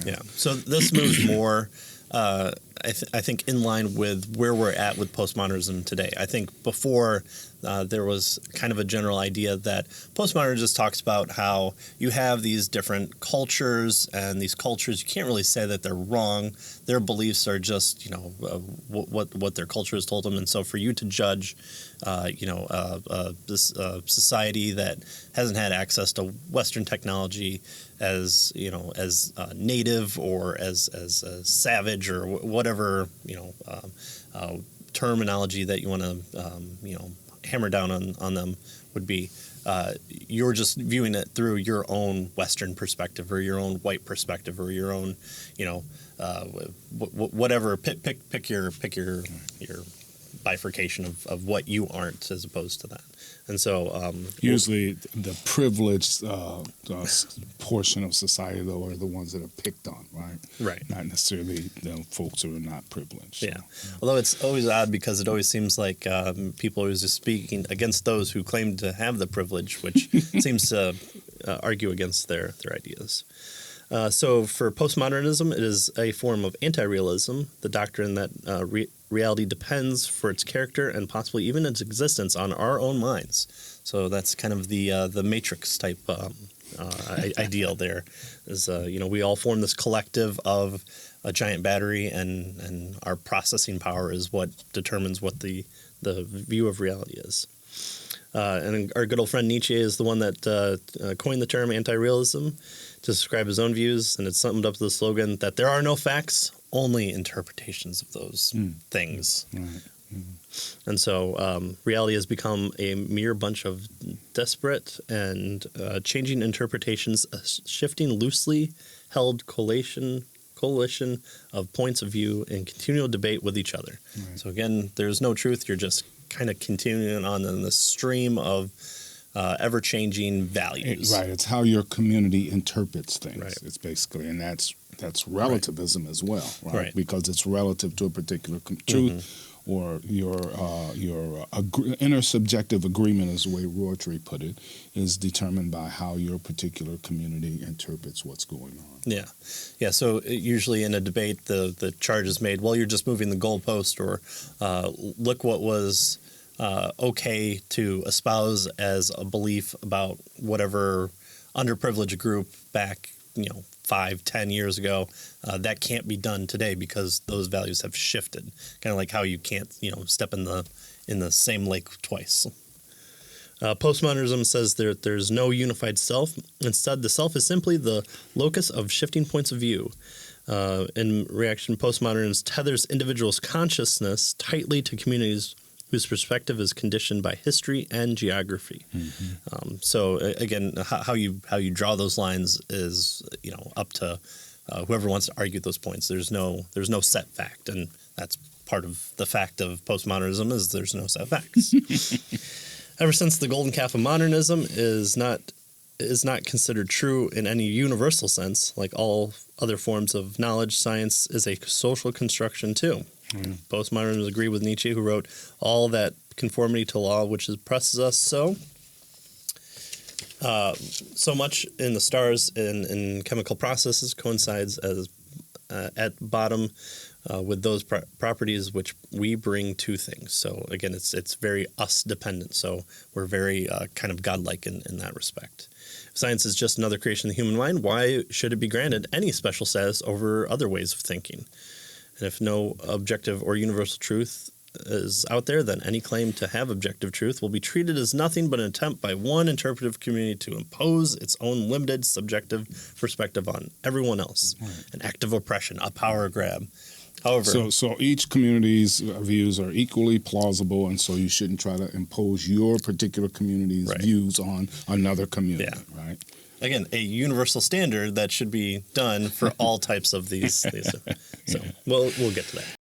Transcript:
Yeah. So this moves more, I think, in line with where we're at with postmodernism today. I think before there was kind of a general idea that postmodernism just talks about how you have these different cultures, and these cultures, you can't really say that they're wrong. Their beliefs are just, what their culture has told them. And so for you to judge, this society that hasn't had access to Western technology as native or as savage or whatever terminology that you want to hammer down on them would be, you're just viewing it through your own Western perspective or your own white perspective or your own whatever. Pick your bifurcation of what you aren't, as opposed to that. And so usually the privileged portion of society, though, are the ones that are picked on, right? Right. Not necessarily the folks who are not privileged. Yeah. Although it's always odd, because it always seems like people are always just speaking against those who claim to have the privilege, which seems to argue against their ideas. So for postmodernism, it is a form of anti-realism, the doctrine that reality depends for its character and possibly even its existence on our own minds. So that's kind of the Matrix type ideal there. Is we all form this collective of a giant battery, and our processing power is what determines what the view of reality is. And our good old friend Nietzsche is the one that coined the term anti-realism to describe his own views, and it's summed up to the slogan that there are no facts, only interpretations of those things. And so reality has become a mere bunch of desperate and changing interpretations, a shifting, loosely held coalition of points of view and continual debate with each other. Right. So again, there's no truth. You're just kind of continuing on in this stream of ever-changing values. Right. It's how your community interprets things. Right. It's basically, and that's relativism as well, right? Because it's relative to a particular truth, or your intersubjective agreement, as the way Rotary put it, is determined by how your particular community interprets what's going on. Yeah. So usually in a debate, the charge is made, well, you're just moving the goalpost, or look what was okay to espouse as a belief about whatever underprivileged group back 5-10 years ago, that can't be done today because those values have shifted. Kind of like how you can't step in the same lake twice. Postmodernism says there's no unified self. Instead, the self is simply the locus of shifting points of view. In reaction, postmodernism tethers individuals' consciousness tightly to communities whose perspective is conditioned by history and geography. So again, how you draw those lines is up to whoever wants to argue those points. There's no set fact, and that's part of the fact of postmodernism is there's no set facts. Ever since the golden calf of modernism is not considered true in any universal sense, like all other forms of knowledge, science is a social construction too. Postmodernists agree with Nietzsche, who wrote, all that conformity to law which oppresses us so much in the stars and in chemical processes coincides as at bottom with those properties which we bring to things. So again, it's very us dependent. So we're very kind of godlike in that respect. If science is just another creation of the human mind, why should it be granted any special status over other ways of thinking? And if no objective or universal truth is out there, then any claim to have objective truth will be treated as nothing but an attempt by one interpretive community to impose its own limited subjective perspective on everyone else. An act of oppression, a power grab. However, so each community's views are equally plausible, and so you shouldn't try to impose your particular community's views on another community, right? Again, a universal standard that should be done for all types of these. So we'll get to that.